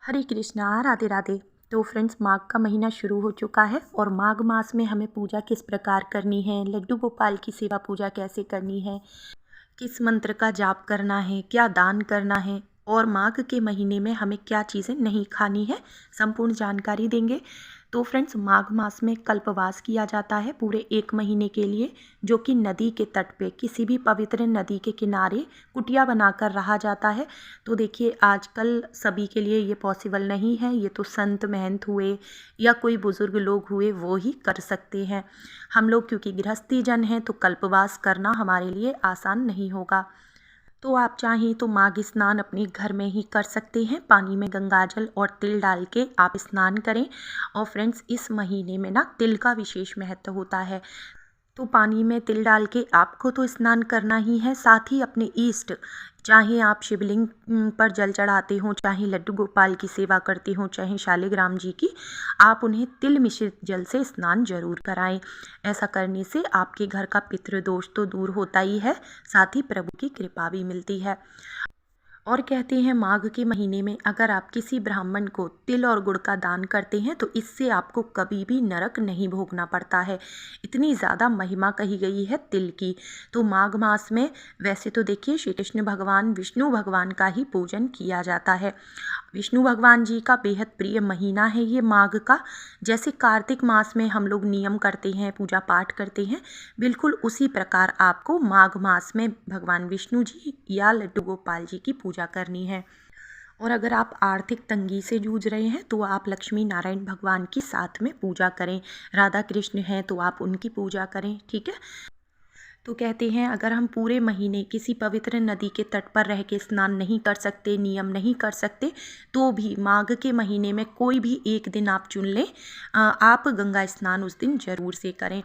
हरे कृष्णा, राधे राधे। तो फ्रेंड्स, माघ का महीना शुरू हो चुका है और माघ मास में हमें पूजा किस प्रकार करनी है, लड्डू गोपाल की सेवा पूजा कैसे करनी है, किस मंत्र का जाप करना है, क्या दान करना है और माघ के महीने में हमें क्या चीज़ें नहीं खानी है, संपूर्ण जानकारी देंगे। तो फ्रेंड्स, माघ मास में कल्पवास किया जाता है पूरे 1 महीने के लिए, जो कि नदी के तट पे किसी भी पवित्र नदी के किनारे कुटिया बनाकर रहा जाता है। तो देखिए, आजकल सभी के लिए ये पॉसिबल नहीं है, ये तो संत महंत हुए या कोई बुज़ुर्ग लोग हुए वो ही कर सकते हैं। हम लोग क्योंकि गृहस्थी जन हैं तो कल्पवास करना हमारे लिए आसान नहीं होगा। तो आप चाहें तो माघ स्नान अपने घर में ही कर सकते हैं। पानी में गंगाजल और तिल डाल के आप स्नान करें। और फ्रेंड्स, इस महीने में ना तिल का विशेष महत्व होता है। तो पानी में तिल डाल के आपको तो स्नान करना ही है, साथ ही अपने ईष्ट, चाहे आप शिवलिंग पर जल चढ़ाते हो, चाहे लड्डू गोपाल की सेवा करते हो, चाहे शालिग्राम जी की, आप उन्हें तिल मिश्रित जल से स्नान जरूर कराएं। ऐसा करने से आपके घर का पितृदोष तो दूर होता ही है, साथ ही प्रभु की कृपा भी मिलती है। और कहते हैं माघ के महीने में अगर आप किसी ब्राह्मण को तिल और गुड़ का दान करते हैं तो इससे आपको कभी भी नरक नहीं भोगना पड़ता है। इतनी ज़्यादा महिमा कही गई है तिल की। तो माघ मास में वैसे तो देखिए, श्री कृष्ण भगवान विष्णु भगवान का ही पूजन किया जाता है। विष्णु भगवान जी का बेहद प्रिय महीना है ये माघ का। जैसे कार्तिक मास में हम लोग नियम करते हैं, पूजा पाठ करते हैं, बिल्कुल उसी प्रकार आपको माघ मास में भगवान विष्णु जी या लड्डू गोपाल जी की पूजा करनी है। और अगर आप आर्थिक तंगी से जूझ रहे हैं तो आप लक्ष्मी नारायण भगवान की साथ में पूजा करें। राधा कृष्ण हैं तो आप उनकी पूजा करें, ठीक है। तो कहते हैं अगर हम पूरे महीने किसी पवित्र नदी के तट पर रह के स्नान नहीं कर सकते, नियम नहीं कर सकते, तो भी माघ के महीने में कोई भी एक दिन आप चुन लें, आप गंगा स्नान उस दिन जरूर से करें।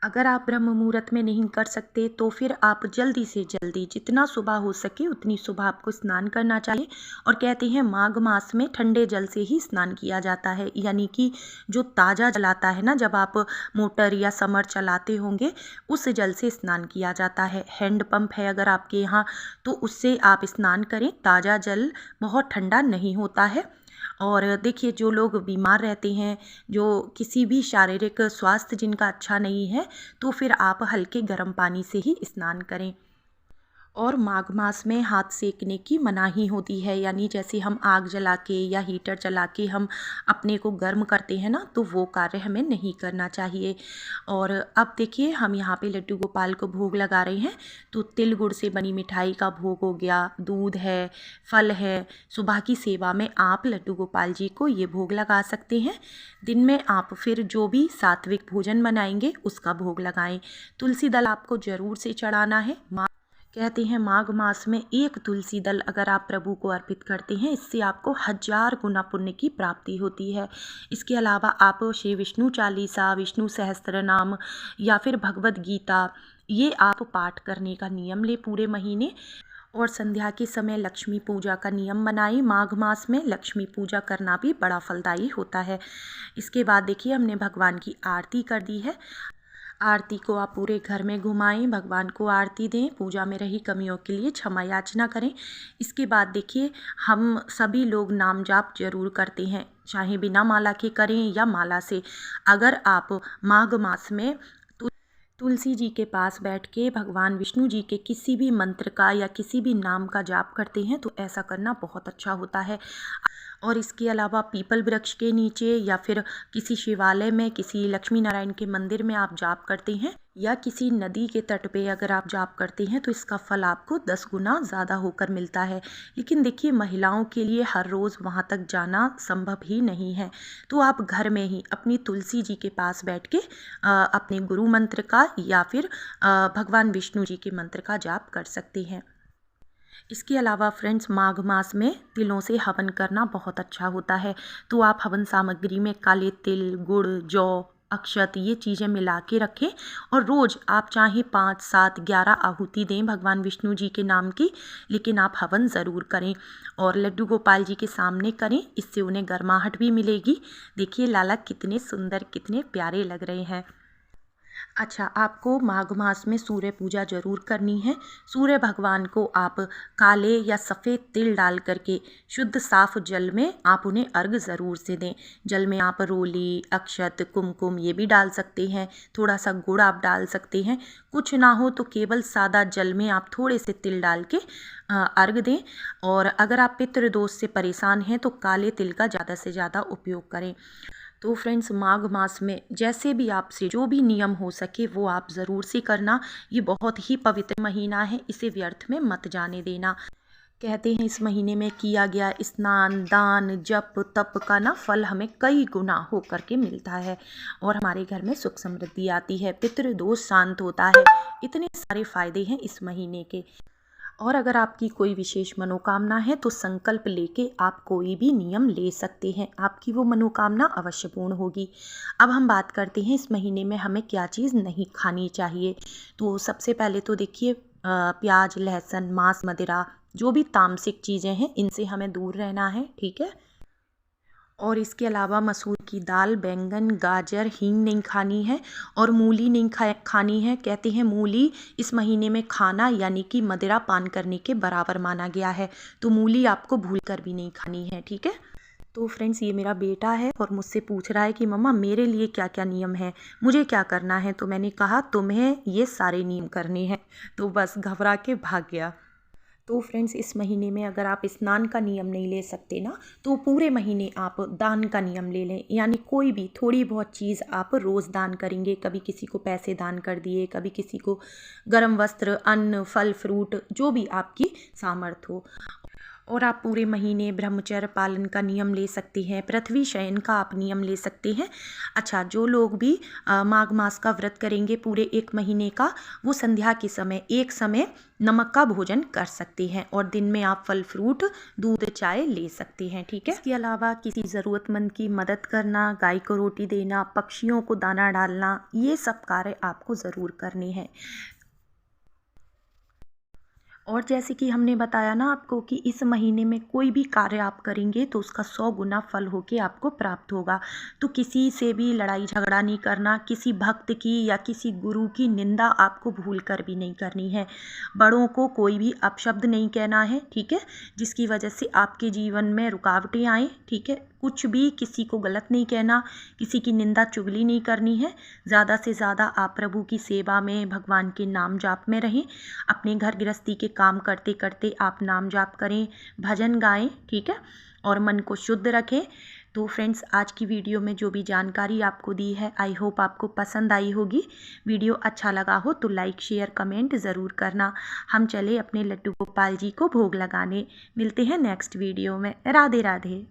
अगर आप ब्रह्म मुहूर्त में नहीं कर सकते तो फिर आप जल्दी से जल्दी, जितना सुबह हो सके उतनी सुबह आपको स्नान करना चाहिए। और कहते हैं माघ मास में ठंडे जल से ही स्नान किया जाता है, यानी कि जो ताज़ा जल आता है ना, जब आप मोटर या समर चलाते होंगे उस जल से स्नान किया जाता है। हैंड पंप है अगर आपके यहाँ तो उससे आप स्नान करें। ताज़ा जल बहुत ठंडा नहीं होता है। और देखिए, जो लोग बीमार रहते हैं, जो किसी भी शारीरिक स्वास्थ्य जिनका अच्छा नहीं है, तो फिर आप हल्के गर्म पानी से ही स्नान करें। और माघ मास में हाथ सेकने की मनाही होती है, यानी जैसे हम आग जला के या हीटर जला के हम अपने को गर्म करते हैं ना, तो वो कार्य हमें नहीं करना चाहिए। और अब देखिए, हम यहाँ पे लड्डू गोपाल को भोग लगा रहे हैं। तो तिल गुड़ से बनी मिठाई का भोग हो गया, दूध है, फल है। सुबह की सेवा में आप लड्डू गोपाल जी को ये भोग लगा सकते हैं। दिन में आप फिर जो भी सात्विक भोजन बनाएंगे उसका भोग लगाएं। तुलसी दल आपको जरूर से चढ़ाना है। कहते हैं माघ मास में एक तुलसी दल अगर आप प्रभु को अर्पित करते हैं, इससे आपको 1000 गुना पुण्य की प्राप्ति होती है। इसके अलावा आप श्री विष्णु चालीसा, विष्णु सहस्त्र नाम या फिर भगवद गीता, ये आप पाठ करने का नियम ले पूरे महीने। और संध्या के समय लक्ष्मी पूजा का नियम बनाएं। माघ मास में लक्ष्मी पूजा करना भी बड़ा फलदायी होता है। इसके बाद देखिए, हमने भगवान की आरती कर दी है। आरती को आप पूरे घर में घुमाएं, भगवान को आरती दें, पूजा में रही कमियों के लिए क्षमा याचना करें। इसके बाद देखिए, हम सभी लोग नाम जाप जरूर करते हैं, चाहे बिना माला के करें या माला से। अगर आप माघ मास में तुलसी जी के पास बैठ के भगवान विष्णु जी के किसी भी मंत्र का या किसी भी नाम का जाप करते हैं तो ऐसा करना बहुत अच्छा होता है। और इसके अलावा पीपल वृक्ष के नीचे या फिर किसी शिवालय में, किसी लक्ष्मी नारायण के मंदिर में आप जाप करते हैं या किसी नदी के तट पे अगर आप जाप करते हैं तो इसका फल आपको 10 गुना ज़्यादा होकर मिलता है। लेकिन देखिए, महिलाओं के लिए हर रोज़ वहाँ तक जाना संभव ही नहीं है। तो आप घर में ही अपनी तुलसी जी के पास बैठ के अपने गुरु मंत्र का या फिर भगवान विष्णु जी के मंत्र का जाप कर सकते हैं। इसके अलावा फ्रेंड्स, माघ मास में तिलों से हवन करना बहुत अच्छा होता है। तो आप हवन सामग्री में काले तिल, गुड़, जौ, अक्षत, ये चीज़ें मिला के रखें। और रोज़ आप चाहे 5, 7, 11 आहुति दें भगवान विष्णु जी के नाम की, लेकिन आप हवन ज़रूर करें और लड्डू गोपाल जी के सामने करें। इससे उन्हें गर्माहट भी मिलेगी। देखिए लाला कितने सुंदर, कितने प्यारे लग रहे हैं। अच्छा, आपको माघ मास में सूर्य पूजा ज़रूर करनी है। सूर्य भगवान को आप काले या सफ़ेद तिल डाल करके शुद्ध साफ जल में आप उन्हें अर्घ ज़रूर से दें। जल में आप रोली, अक्षत, कुमकुम ये भी डाल सकते हैं, थोड़ा सा गुड़ आप डाल सकते हैं। कुछ ना हो तो केवल सादा जल में आप थोड़े से तिल डाल के अर्घ दें। और अगर आप पितृदोष से परेशान हैं तो काले तिल का ज़्यादा से ज़्यादा उपयोग करें। तो फ्रेंड्स, माघ मास में जैसे भी आपसे जो भी नियम हो सके वो आप ज़रूर से करना। ये बहुत ही पवित्र महीना है, इसे व्यर्थ में मत जाने देना। कहते हैं इस महीने में किया गया स्नान, दान, जप, तप का ना फल हमें कई गुना हो करके मिलता है और हमारे घर में सुख समृद्धि आती है, पितृदोष शांत होता है। इतने सारे फायदे हैं इस महीने के। और अगर आपकी कोई विशेष मनोकामना है तो संकल्प लेके आप कोई भी नियम ले सकते हैं, आपकी वो मनोकामना अवश्य पूर्ण होगी। अब हम बात करते हैं इस महीने में हमें क्या चीज़ नहीं खानी चाहिए। तो सबसे पहले तो देखिए, प्याज, लहसुन, मांस, मदिरा, जो भी तामसिक चीज़ें हैं इनसे हमें दूर रहना है, ठीक है। और इसके अलावा मसूर की दाल, बैंगन, गाजर, हींग नहीं खानी है और मूली नहीं खानी है। कहते हैं मूली इस महीने में खाना यानी कि मदिरा पान करने के बराबर माना गया है, तो मूली आपको भूल कर भी नहीं खानी है, ठीक है। तो फ्रेंड्स, ये मेरा बेटा है और मुझसे पूछ रहा है कि मम्मा मेरे लिए क्या क्या नियम है, मुझे क्या करना है। तो मैंने कहा तुम्हें ये सारे नियम करने हैं, तो बस घबरा के भाग गया। तो फ्रेंड्स, इस महीने में अगर आप स्नान का नियम नहीं ले सकते ना, तो पूरे महीने आप दान का नियम ले लें। यानी कोई भी थोड़ी बहुत चीज़ आप रोज़ दान करेंगे। कभी किसी को पैसे दान कर दिए, कभी किसी को गर्म वस्त्र, अन्न, फल, फ्रूट, जो भी आपकी सामर्थ्य हो। और आप पूरे महीने ब्रह्मचर्य पालन का नियम ले सकते हैं, पृथ्वी शयन का आप नियम ले सकते हैं। अच्छा, जो लोग भी माघ मास का व्रत करेंगे पूरे 1 महीने का, वो संध्या के समय एक समय नमक का भोजन कर सकते हैं और दिन में आप फल फ्रूट, दूध, चाय ले सकते हैं, ठीक है। इसके अलावा किसी ज़रूरतमंद की मदद करना, गाय को रोटी देना, पक्षियों को दाना डालना, ये सब कार्य आपको ज़रूर करने हैं। और जैसे कि हमने बताया ना आपको कि इस महीने में कोई भी कार्य आप करेंगे तो उसका 100 गुना फल होके आपको प्राप्त होगा। तो किसी से भी लड़ाई झगड़ा नहीं करना, किसी भक्त की या किसी गुरु की निंदा आपको भूल कर भी नहीं करनी है। बड़ों को कोई भी अपशब्द नहीं कहना है, ठीक है, जिसकी वजह से आपके जीवन में रुकावटें आएँ, ठीक है। कुछ भी किसी को गलत नहीं कहना, किसी की निंदा चुगली नहीं करनी है। ज़्यादा से ज़्यादा आप प्रभु की सेवा में, भगवान के नाम जाप में रहें। अपने घर गृहस्थी के काम करते करते आप नाम जाप करें, भजन गाएं, ठीक है, और मन को शुद्ध रखें। तो फ्रेंड्स, आज की वीडियो में जो भी जानकारी आपको दी है, आई होप आपको पसंद आई होगी। वीडियो अच्छा लगा हो तो लाइक, शेयर, कमेंट ज़रूर करना। हम चले अपने लड्डू गोपाल जी को भोग लगाने। मिलते हैं नेक्स्ट वीडियो में। राधे राधे।